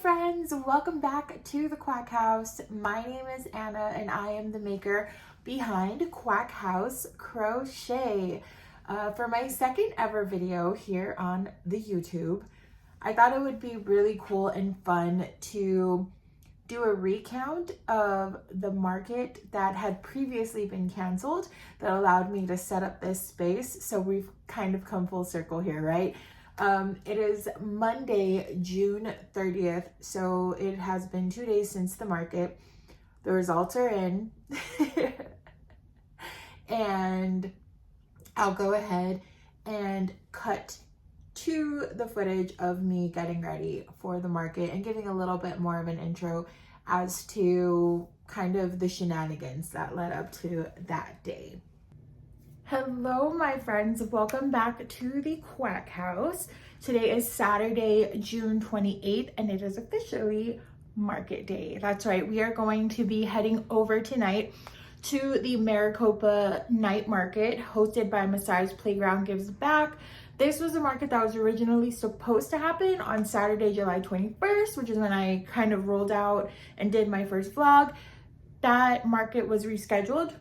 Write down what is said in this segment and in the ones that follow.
friends, welcome back to the Quack House. My name is Anna and I am the maker behind Quack House Crochet. For my second ever video here on the YouTube, I thought it would be really cool and fun to do a recount of the market that had previously been canceled that allowed me to set up this space. So we've kind of come full circle here, right? It is Monday, June 30th, so it has been 2 days since the market. The results are in, and I'll go ahead and cut to the footage of me getting ready for the market and giving a little bit more of an intro as to kind of the shenanigans that led up to that day. Hello, my friends. Welcome back to the Quack House. Today is Saturday, June 28th, and it is officially market day. That's right. We are going to be heading over tonight to the Maricopa Night Market hosted by Masai's Playground Gives Back. This was a market that was originally supposed to happen on Saturday, July 21st, which is when I kind of rolled out and did my first vlog. That market was rescheduled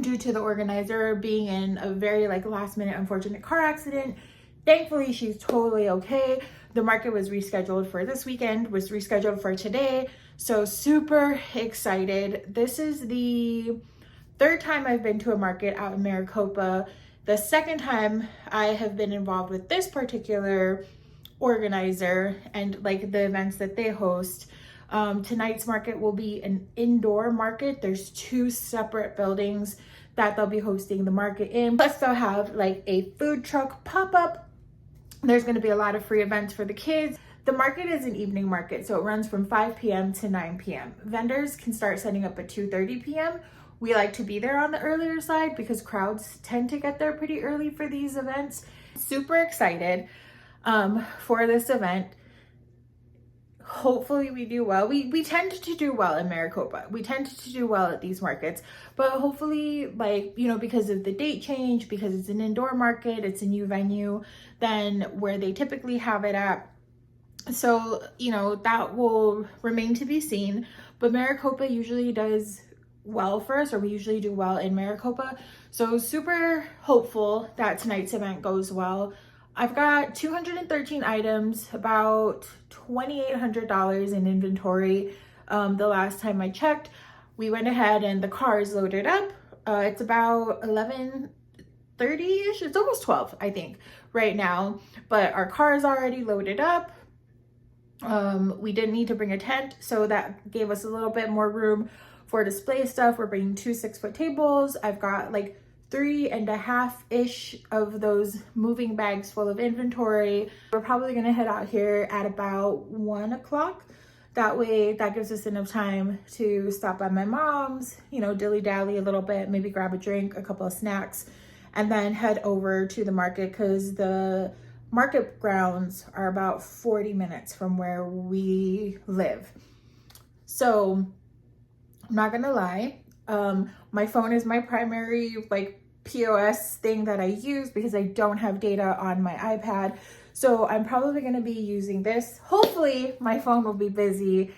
due to the organizer being in a very last minute unfortunate car accident. Thankfully, she's totally okay. The market was rescheduled for this weekend, was rescheduled for today. So super excited. This is the third time I've been to a market out in Maricopa. The second time I have been involved with this particular organizer and the events that they host. Tonight's market will be an indoor market. There's two separate buildings that they'll be hosting the market in. Plus they'll have a food truck pop-up. There's going to be a lot of free events for the kids. The market is an evening market, so it runs from 5 p.m. to 9 p.m. Vendors can start setting up at 2:30 p.m. We like to be there on the earlier side because crowds tend to get there pretty early for these events. Super excited for this event. Hopefully we do well. We tend to do well in Maricopa. We tend to do well at these markets, but hopefully because of the date change, because it's an indoor market, it's a new venue than where they typically have it at. So, that will remain to be seen, but Maricopa usually does well for us, or we usually do well in Maricopa. So super hopeful that tonight's event goes well. I've got 213 items, about $2,800 in inventory. The last time I checked, we went ahead and the car is loaded up. It's about 11:30-ish. It's almost 12, I think, right now. But our car is already loaded up. We didn't need to bring a tent, so that gave us a little bit more room for display stuff. We're bringing 2 6-foot tables. I've got 3.5-ish of those moving bags full of inventory. We're probably gonna head out here at about 1 o'clock. That way, that gives us enough time to stop by my mom's, dilly-dally a little bit, maybe grab a drink, a couple of snacks, and then head over to the market because the market grounds are about 40 minutes from where we live. So I'm not gonna lie. My phone is my primary POS thing that I use because I don't have data on my iPad. So I'm probably going to be using this. Hopefully my phone will be busy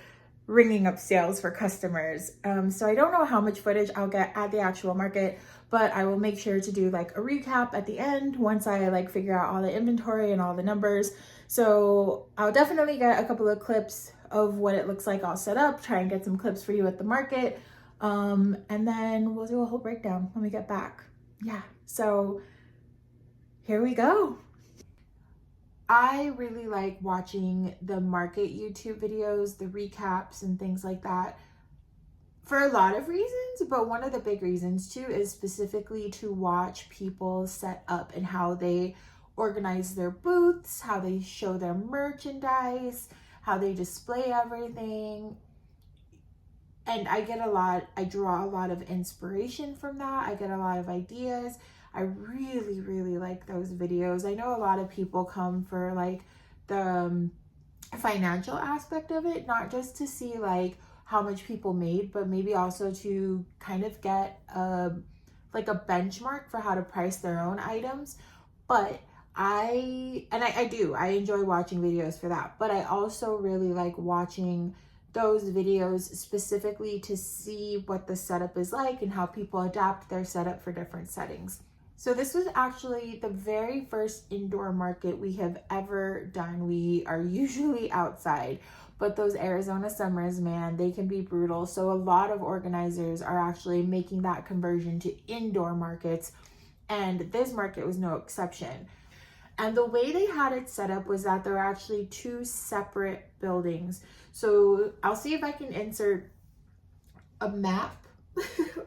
ringing up sales for customers. So I don't know how much footage I'll get at the actual market, but I will make sure to do a recap at the end once I figure out all the inventory and all the numbers. So I'll definitely get a couple of clips of what it looks like all set up, try and get some clips for you at the market. And then we'll do a whole breakdown when we get back. Yeah, so here we go. I really like watching the market YouTube videos, the recaps and things like that for a lot of reasons, but one of the big reasons too is specifically to watch people set up and how they organize their booths, how they show their merchandise, how they display everything. And I draw a lot of inspiration from that. I get a lot of ideas. I really, really like those videos. I know a lot of people come for the financial aspect of it, not just to see how much people made, but maybe also to kind of get a benchmark for how to price their own items. But I enjoy watching videos for that, but I also really like watching those videos specifically to see what the setup is like and how people adapt their setup for different settings. So this was actually the very first indoor market we have ever done. We are usually outside, but those Arizona summers, man, they can be brutal. So a lot of organizers are actually making that conversion to indoor markets, and this market was no exception. And the way they had it set up was that there were actually two separate buildings. So I'll see if I can insert a map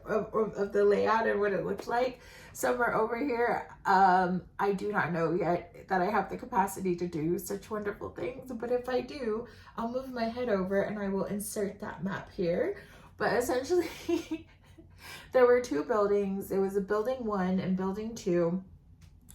of the layout and what it looked like somewhere over here. I do not know yet that I have the capacity to do such wonderful things, but if I do, I'll move my head over and I will insert that map here. But essentially, there were two buildings. It was a building 1 and building 2.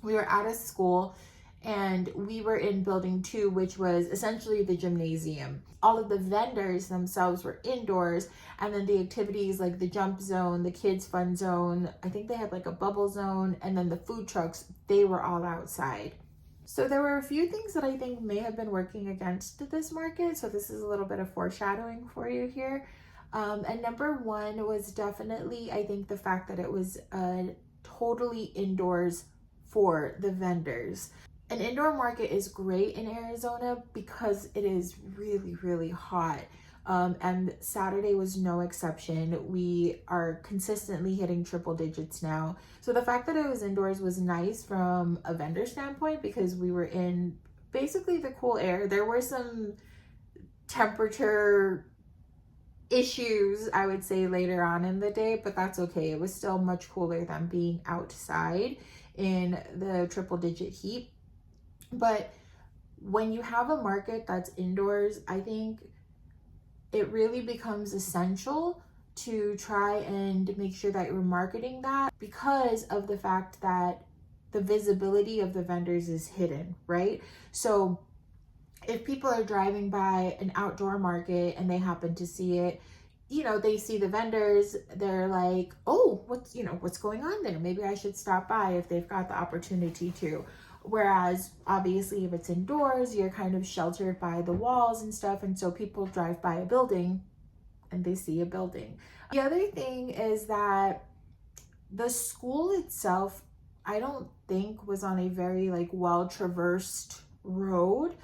We were at a school and we were in building 2, which was essentially the gymnasium. All of the vendors themselves were indoors, and then the activities like the jump zone, the kids fun zone, I think they had like a bubble zone, and then the food trucks, they were all outside. So there were a few things that I think may have been working against this market. So this is a little bit of foreshadowing for you here. And number 1 was definitely, I think, the fact that it was totally indoors for the vendors. An indoor market is great in Arizona because it is really, really hot. And Saturday was no exception. We are consistently hitting triple digits now. So the fact that it was indoors was nice from a vendor standpoint because we were in basically the cool air. There were some temperature issues, I would say, later on in the day, but that's okay. It was still much cooler than being outside in the triple digit heat. But when you have a market that's indoors, I think it really becomes essential to try and make sure that you're marketing that, because of the fact that the visibility of the vendors is hidden, right? So if people are driving by an outdoor market and they happen to see it, you know, they see the vendors, they're like, oh, what's going on there? Maybe I should stop by if they've got the opportunity to. Whereas obviously if it's indoors, you're kind of sheltered by the walls and stuff. And so people drive by a building and they see a building. The other thing is that the school itself, I don't think was on a very like well traversed road.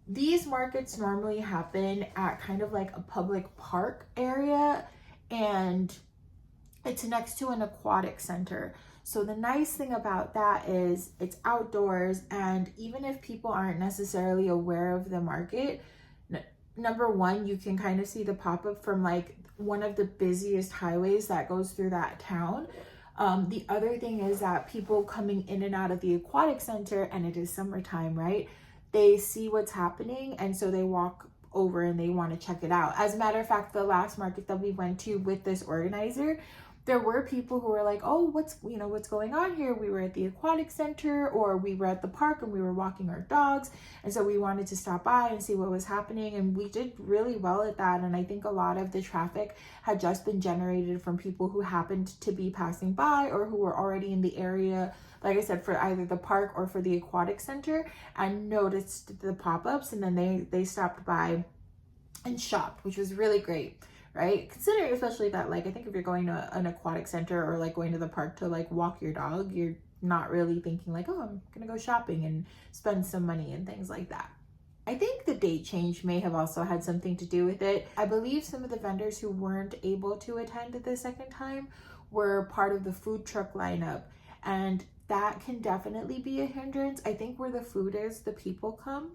These markets normally happen at kind of like a public park area, and it's next to an aquatic center. So the nice thing about that is it's outdoors, and even if people aren't necessarily aware of the market, number 1, you can kind of see the pop-up from like one of the busiest highways that goes through that town. The other thing is that people coming in and out of the aquatic center, and it is summertime, right? They see what's happening, and so they walk over and they want to check it out. As a matter of fact, the last market that we went to with this organizer, there were people who were like, oh, what's going on here? We were at the aquatic center, or we were at the park and we were walking our dogs. And so we wanted to stop by and see what was happening. And we did really well at that. And I think a lot of the traffic had just been generated from people who happened to be passing by or who were already in the area, like I said, for either the park or for the aquatic center, and noticed the pop-ups. And then they stopped by and shopped, which was really great. Right? Considering especially that, like, I think if you're going to an aquatic center or like going to the park to like walk your dog, you're not really thinking like, oh, I'm gonna go shopping and spend some money and things like that. I think the date change may have also had something to do with it. I believe some of the vendors who weren't able to attend the second time were part of the food truck lineup, and that can definitely be a hindrance. I think where the food is, the people come.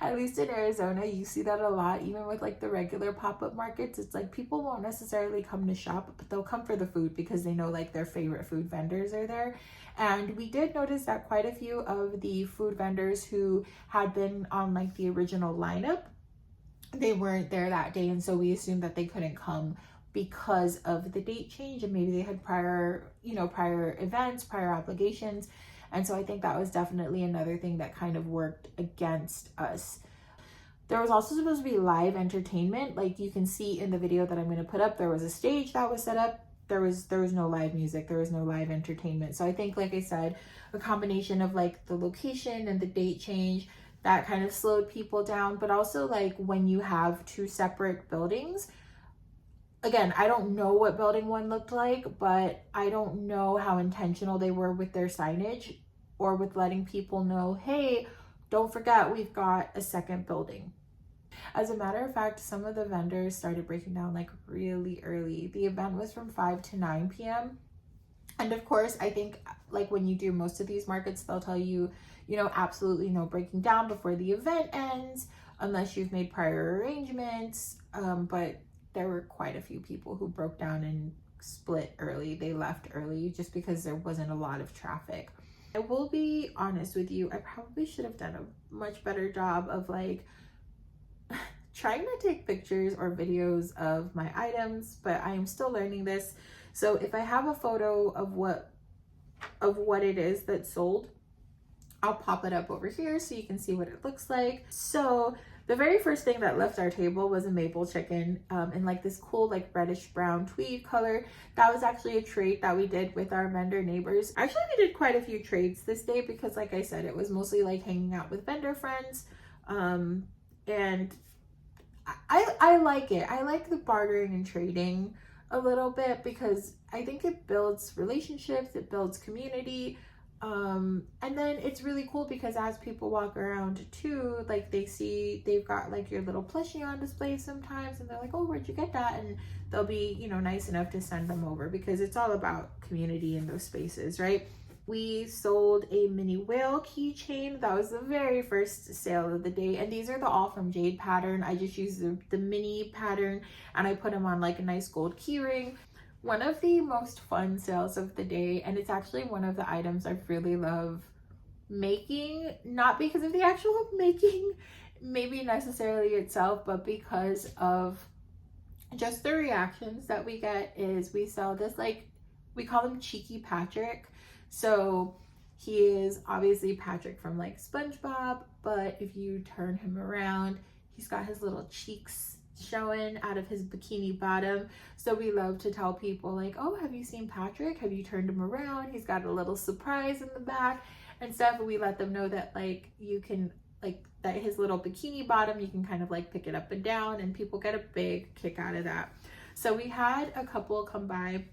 At least in Arizona, you see that a lot, even with like the regular pop-up markets. It's like people won't necessarily come to shop, but they'll come for the food because they know like their favorite food vendors are there. And we did notice that quite a few of the food vendors who had been on like the original lineup, they weren't there that day. And so we assumed that they couldn't come because of the date change, and maybe they had prior events, prior obligations. And so I think that was definitely another thing that kind of worked against us. There was also supposed to be live entertainment. Like you can see in the video that I'm going to put up, there was a stage that was set up. there was no live music, there was no live entertainment. So I think, like I said, a combination of like the location and the date change, that kind of slowed people down. But also, like, when you have two separate buildings, again, I don't know what building one looked like, but I don't know how intentional they were with their signage or with letting people know, hey, don't forget, we've got a second building. As a matter of fact, some of the vendors started breaking down like really early. The event was from 5 to 9 p.m. And of course, I think like when you do most of these markets, they'll tell you, you know, absolutely no breaking down before the event ends, unless you've made prior arrangements. But there were quite a few people who broke down and split early. They left early just because there wasn't a lot of traffic. I will be honest with you, I probably should have done a much better job of like trying to take pictures or videos of my items, but I am still learning this. So if I have a photo of what it is that's sold, I'll pop it up over here so you can see what it looks like. So the very first thing that left our table was a maple chicken in like this cool like reddish brown tweed color. That was actually a trade that we did with our vendor neighbors. Actually, we did quite a few trades this day because, like I said, it was mostly like hanging out with vendor friends. And I like it. I like the bartering and trading a little bit because I think it builds relationships, it builds community. And then it's really cool because as people walk around too, like they see they've got like your little plushie on display sometimes, and they're like, oh, where'd you get that? And they'll be, you know, nice enough to send them over because it's all about community in those spaces, right? We sold a mini whale keychain. That was the very first sale of the day. And these are the all from Jade pattern. I just used the mini pattern and I put them on like a nice gold key ring. One of the most fun sales of the day, and it's actually one of the items I really love making, not because of the actual making, maybe necessarily itself, but because of just the reactions that we get, is we sell this, like, we call him Cheeky Patrick. So he is obviously Patrick from like SpongeBob, but if you turn him around, he's got his little cheeks showing out of his bikini bottom. So we love to tell people like, oh, have you seen Patrick? Have you turned him around? He's got a little surprise in the back and stuff. We let them know that like you can, like, that his little bikini bottom, you can kind of like pick it up and down, and people get a big kick out of that. So we had a couple come by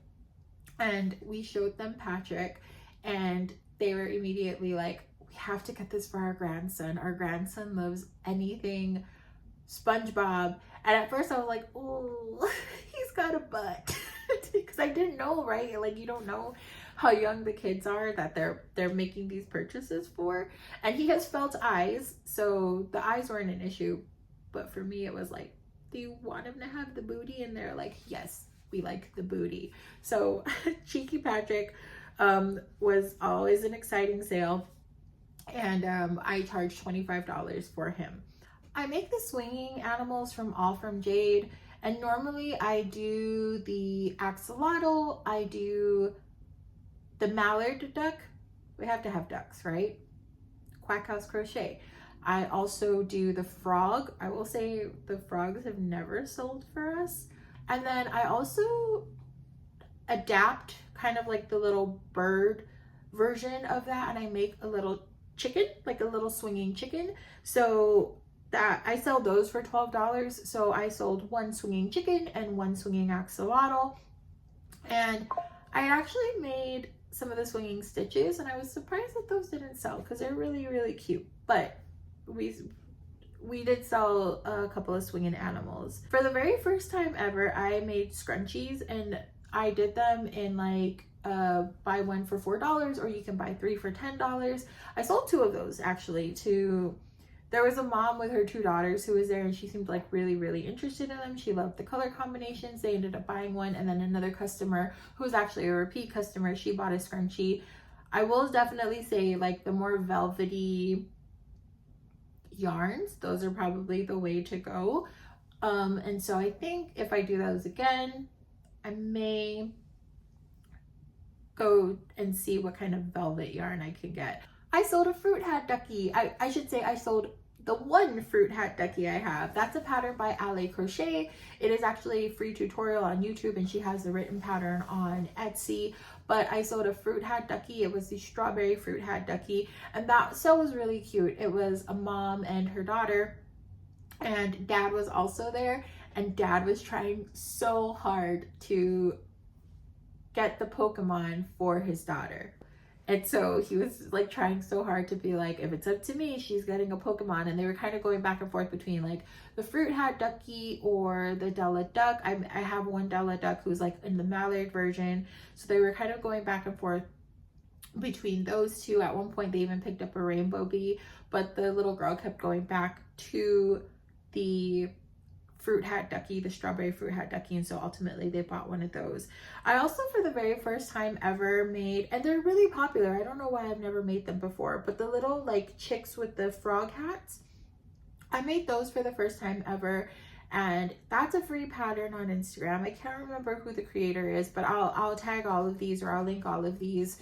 and we showed them Patrick, and they were immediately like, we have to get this for our grandson. Our grandson loves anything SpongeBob. And at first I was like, oh, he's got a butt. Because I didn't know, right? Like, you don't know how young the kids are that they're making these purchases for. And he has felt eyes, so the eyes weren't an issue. But for me, it was like, do you want him to have the booty? And they're like, yes, we like the booty. So Cheeky Patrick was always an exciting sale. And I charged $25 for him. I make the swinging animals from All From Jade, and normally I do the axolotl, I do the mallard duck. We have to have ducks, right? Quack House Crochet. I also do the frog. I will say the frogs have never sold for us. And then I also adapt kind of like the little bird version of that, and I make a little chicken, like a little swinging chicken. So that I sell those for $12. So I sold one swinging chicken and one swinging axolotl. And I actually made some of the swinging stitches, and I was surprised that those didn't sell because they're really, really cute. But we did sell a couple of swinging animals. For the very first time ever, I made scrunchies, and I did them in like buy one for $4, or you can buy 3 for $10. I sold 2 of those actually to, there was a mom with her 2 daughters who was there, and she seemed like really, really interested in them. She loved the color combinations. They ended up buying one. And then another customer who was actually a repeat customer, she bought a scrunchie. I will definitely say like the more velvety yarns, those are probably the way to go. And so I think if I do those again, I may go and see what kind of velvet yarn I can get. I sold a fruit hat ducky. I should say I sold the one fruit hat ducky I have. That's a pattern by Crochet. It is actually a free tutorial on YouTube, and she has the written pattern on Etsy. But I sold a fruit hat ducky. It was the strawberry fruit hat ducky, and that sew was really cute. It was a mom and her daughter, and dad was also there, and dad was trying so hard to get the Pokemon for his daughter. And so he was like trying so hard to be like, if it's up to me, she's getting a Pokemon. And they were kind of going back and forth between like the fruit hat ducky or the Della duck. I have one Della duck who's like in the mallard version. So they were kind of going back and forth between those two. At one point they even picked up a rainbow bee, but the little girl kept going back to the fruit hat ducky, the strawberry fruit hat ducky, and so ultimately they bought one of those. I also, for the very first time ever, made, and they're really popular, I don't know why I've never made them before, but the little like chicks with the frog hats, I made those for the first time ever, and that's a free pattern on Instagram. I can't remember who the creator is, but I'll tag all of these, or I'll link all of these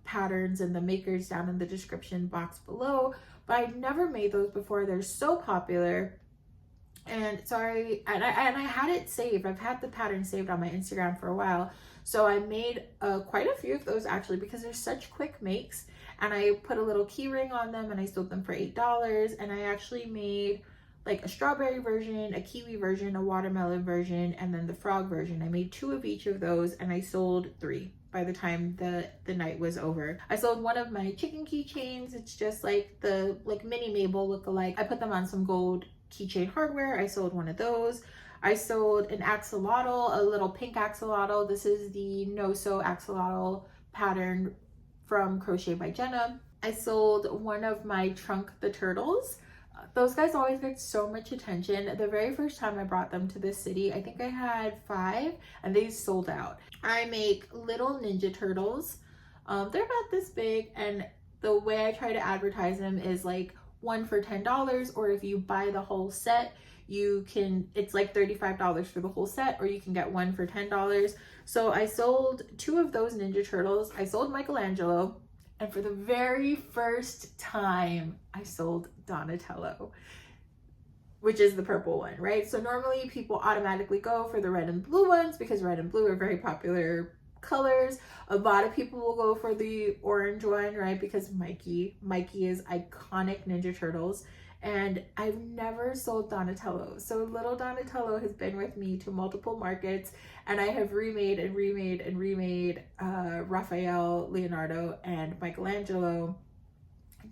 patterns and the makers down in the description box below. But I'd never made those before. They're so popular. And so I had it saved. I've had the pattern saved on my Instagram for a while. So I made quite a few of those actually, because they're such quick makes. And I put a little key ring on them, and I sold them for $8. And I actually made like a strawberry version, a kiwi version, a watermelon version, and then the frog version. I made 2 of each of those, and I sold 3 by the time the night was over. I sold one of my chicken keychains. It's just like the mini Mabel look-alike. I put them on some gold keychain hardware. I sold one of those. I sold an axolotl, a little pink axolotl. This is the no-sew axolotl pattern from Crochet by Jenna. I sold one of my Trunk the Turtles. Those guys always get so much attention. The very first time I brought them to this city, I think I had 5 and they sold out. I make little Ninja Turtles. They're about this big, and the way I try to advertise them is like 1 for $10, or if you buy the whole set, it's like $35 for the whole set, or you can get 1 for $10. So I sold 2 of those Ninja Turtles. I sold Michelangelo, and for the very first time I sold Donatello, which is the purple one, right? So normally people automatically go for the red and blue ones because red and blue are very popular colors. A lot of people will go for the orange one, right? Because Mikey is iconic Ninja Turtles. And I've never sold Donatello. So little Donatello has been with me to multiple markets, and I have remade Raphael, Leonardo, and Michelangelo.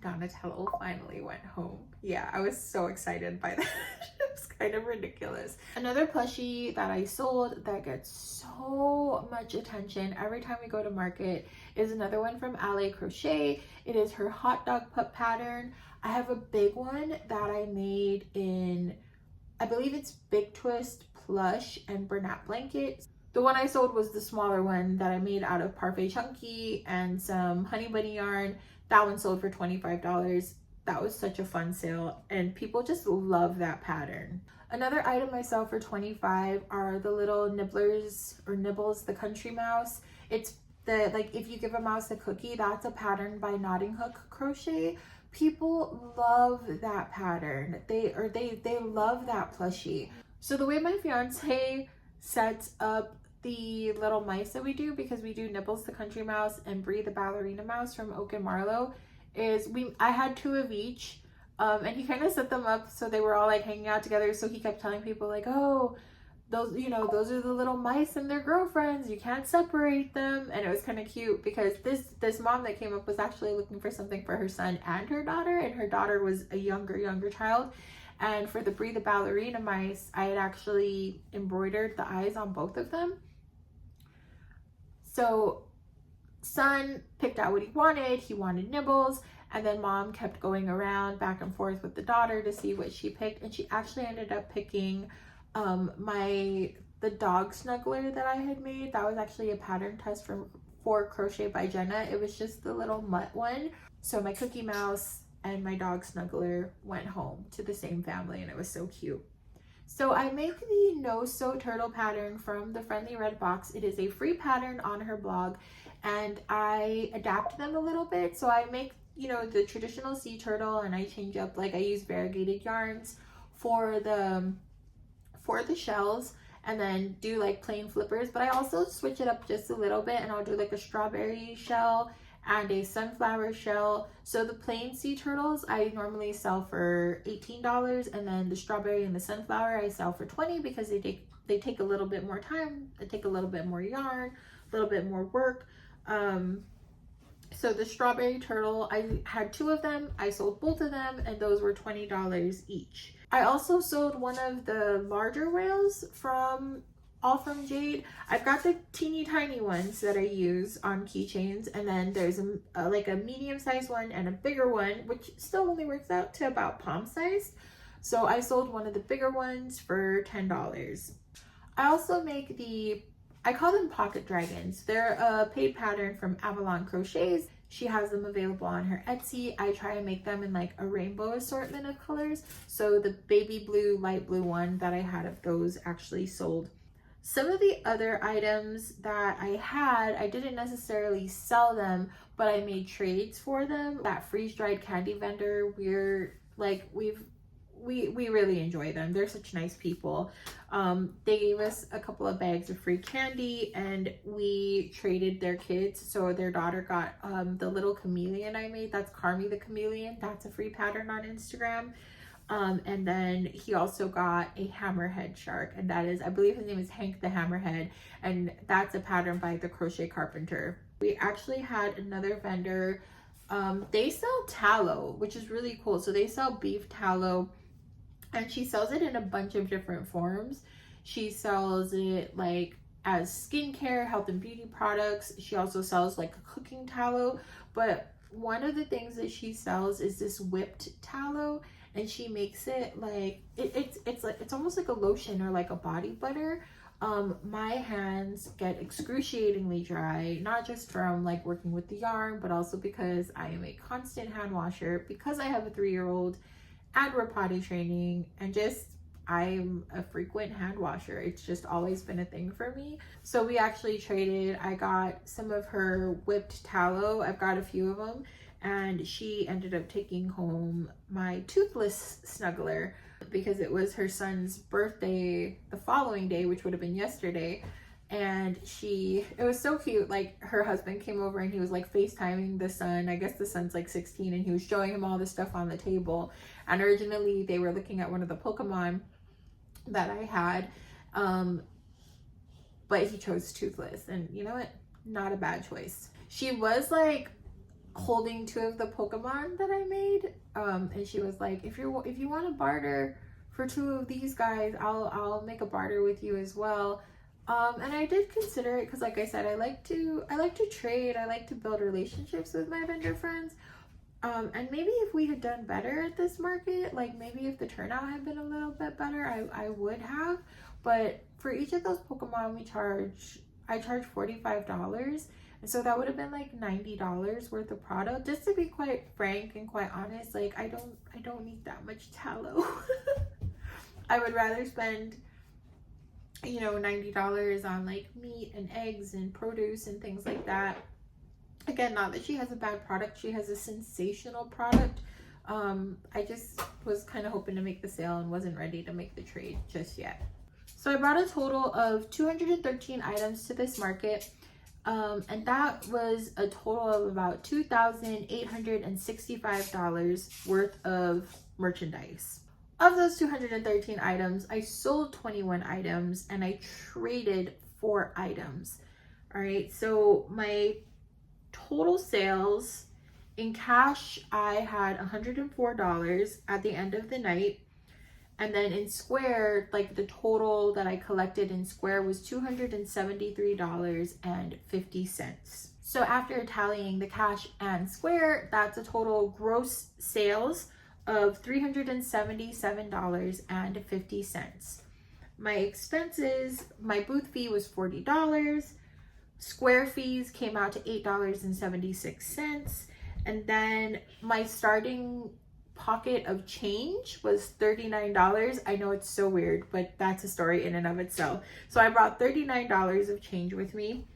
Donatello finally went home. Yeah, I was so excited by that. It was kind of ridiculous. Another plushie that I sold that gets so much attention every time we go to market is another one from Crochet. It is her hot dog pup pattern. I have a big one that I made in, I believe it's Big Twist plush and Bernat blanket. The one I sold was the smaller one that I made out of Parfait Chunky and some Honey Bunny yarn. That one sold for $25. That was such a fun sale, and people just love that pattern. Another item I sell for $25 are the little Nibblers, or Nibbles, the country mouse. It's the, like, if you give a mouse a cookie, that's a pattern by Knotting Hook Crochet. People love that pattern. They love that plushie. So the way my fiance sets up the little mice that we do, because we do Nibbles the country mouse and Brie the ballerina mouse from Oak and Marlowe, is I had 2 of each, and he kind of set them up so they were all like hanging out together. So he kept telling people like, oh, those are the little mice and their girlfriends, you can't separate them. And it was kind of cute because this mom that came up was actually looking for something for her son and her daughter was a younger child. And for the Brie the ballerina mice, I had actually embroidered the eyes on both of them. So son picked out what he wanted Nibbles, and then mom kept going around back and forth with the daughter to see what she picked, and she actually ended up picking the dog snuggler that I had made. That was actually a pattern test for Crochet by Jenna. It was just the little mutt one. So my cookie mouse and my dog snuggler went home to the same family, and it was so cute. So I make the no-sew turtle pattern from the Friendly Red box. It is a free pattern on her blog, and I adapt them a little bit. So I make you know, the traditional sea turtle, and I change up, like I use variegated yarns for the shells, and then do like plain flippers. But I also switch it up just a little bit, and I'll do like a strawberry shell and a sunflower shell. So the plain sea turtles I normally sell for $18, and then the strawberry and the sunflower I sell for $20 because they take a little bit more time, they take a little bit more yarn, a little bit more work. So the strawberry turtle, I had 2 of them, I sold both of them, and those were $20 each. I also sold one of the larger whales all from Jade. I've got the teeny tiny ones that I use on keychains, and then there's like a medium sized one and a bigger one, which still only works out to about palm sized. So I sold one of the bigger ones for $10. I also make I call them pocket dragons. They're a paid pattern from Avalon Crochets. She has them available on her Etsy. I try and make them in like a rainbow assortment of colors. So the baby blue, light blue one that I had of those actually sold. Some of the other items that I had, I didn't necessarily sell them, but I made trades for them. That freeze-dried candy vendor, we really enjoy them. They're such nice people. They gave us a couple of bags of free candy, and we traded their kids. So their daughter got the little chameleon I made. That's Carmi the chameleon. That's a free pattern on Instagram. And then he also got a hammerhead shark, and that is, I believe his name is Hank the Hammerhead, and that's a pattern by the Crochet Carpenter. We actually had another vendor. They sell tallow, which is really cool. So they sell beef tallow, and she sells it in a bunch of different forms. She sells it like as skincare, health and beauty products. She also sells like a cooking tallow, but one of the things that she sells is this whipped tallow, and she makes it like it's almost like a lotion or like a body butter. My hands get excruciatingly dry, not just from like working with the yarn, but also because I am a constant hand washer, because I have a 3-year-old and we're potty training, and just I'm a frequent hand washer. It's just always been a thing for me. So we actually traded. I got some of her whipped tallow. I've got a few of them, and she ended up taking home my toothless snuggler because it was her son's birthday the following day, which would have been yesterday. And it was so cute. Like, her husband came over and he was like FaceTiming the son. I guess the son's like 16, and he was showing him all the stuff on the table. And originally they were looking at one of the Pokemon that I had, but he chose toothless, and you know what? Not a bad choice. She was like holding 2 of the Pokemon that I made, and she was like, if you want to barter for 2 of these guys, I'll make a barter with you as well. And I did consider it because, like I said, I like to trade. I like to build relationships with my vendor friends. And maybe if we had done better at this market, like maybe if the turnout had been a little bit better, I would have. But for each of those Pokemon, I charge $45. And so that would have been like $90 worth of product. Just to be quite frank and quite honest, like I don't need that much tallow. I would rather spend, you know, $90 on like meat and eggs and produce and things like that. Again, not that she has a bad product, she has a sensational product. I just was kind of hoping to make the sale and wasn't ready to make the trade just yet. So I brought a total of 213 items to this market, and that was a total of about $2,865 worth of merchandise. Of those 213 items, I sold 21 items and I traded 4 items. All right, so my total sales in cash, I had $104 at the end of the night. And then in Square, like the total that I collected in Square was $273.50. So after tallying the cash and Square, that's a total gross sales of $377.50. My expenses, my booth fee was $40. Square fees came out to $8.76. And then my starting pocket of change was $39. I know it's so weird, but that's a story in and of itself. So I brought $39 of change with me.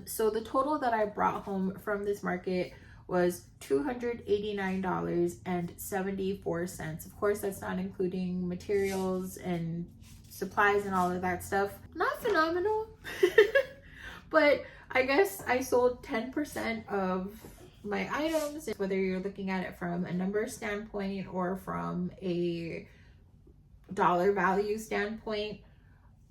So the total that I brought home from this market was $289.74. Of course, that's not including materials and supplies and all of that stuff. Not phenomenal, but I guess I sold 10% of my items, whether you're looking at it from a number standpoint or from a dollar value standpoint.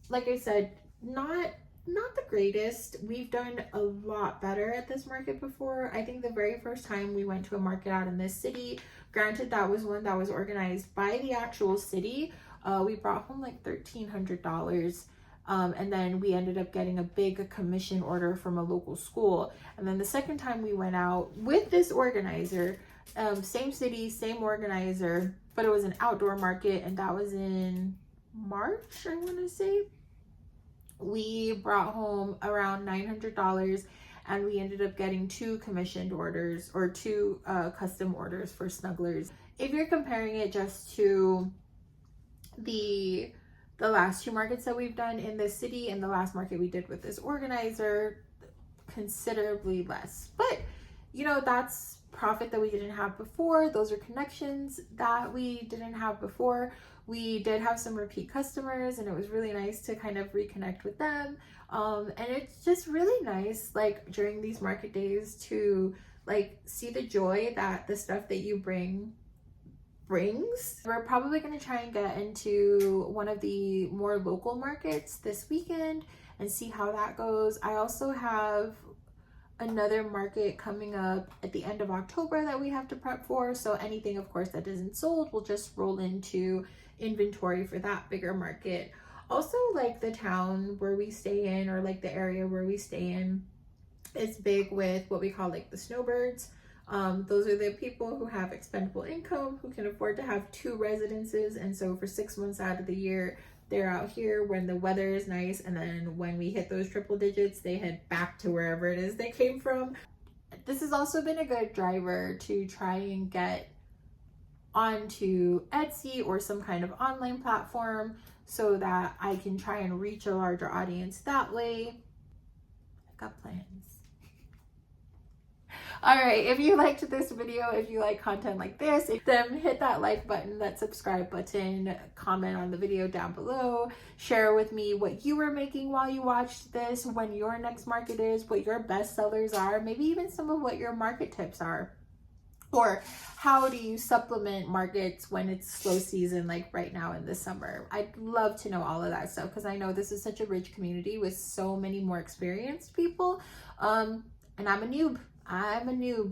Like I said, not the greatest. We've done a lot better at this market before. I think the very first time we went to a market out in this city, granted that was one that was organized by the actual city, we brought home like $1,300. And then we ended up getting a big commission order from a local school. And then the second time we went out with this organizer, same city, same organizer, but it was an outdoor market, and that was in March, I want to say. We brought home around $900, and we ended up getting 2 commissioned orders, or 2 custom orders for snugglers. If you're comparing it just to the last 2 markets that we've done in this city and the last market we did with this organizer, considerably less. But you know, that's profit that we didn't have before. Those are connections that we didn't have before. We did have some repeat customers, and it was really nice to kind of reconnect with them. And it's just really nice, like during these market days, to like see the joy that the stuff that you bring brings. We're probably going to try and get into one of the more local markets this weekend and see how that goes. I also have another market coming up at the end of October that we have to prep for, so anything of course that isn't sold will just roll into inventory for that bigger market. Also, like the town where we stay in, or like the area where we stay in, is big with what we call like the snowbirds. Those are the people who have expendable income, who can afford to have 2 residences, and so for 6 months out of the year they're out here when the weather is nice, and then when we hit those triple digits they head back to wherever it is they came from. This has also been a good driver to try and get onto Etsy or some kind of online platform so that I can try and reach a larger audience that way. I've got plans. All right, if you liked this video, if you like content like this, then hit that like button, that subscribe button, comment on the video down below, share with me what you were making while you watched this, when your next market is, what your best sellers are, maybe even some of what your market tips are, or how do you supplement markets when it's slow season like right now in the summer. I'd love to know all of that stuff, because I know this is such a rich community with so many more experienced people, and I'm a noob,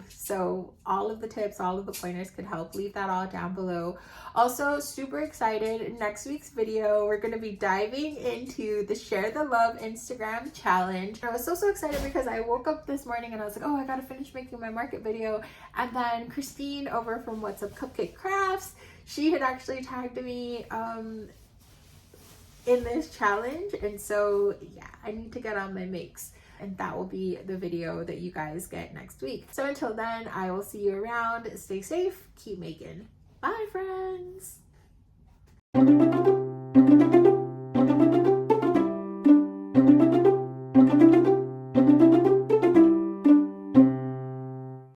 so all of the tips, all of the pointers could help. Leave that all down below. Also, super excited, next week's video we're going to be diving into the Share the Love Instagram challenge. I was so excited because I woke up this morning and I was like, oh, I gotta finish making my market video, and then Christine over from What's Up Cupcake Crafts, she had actually tagged me in this challenge, and so yeah, I need to get on my makes, and that will be the video that you guys get next week. So until then, I will see you around. Stay safe, keep making. Bye, friends.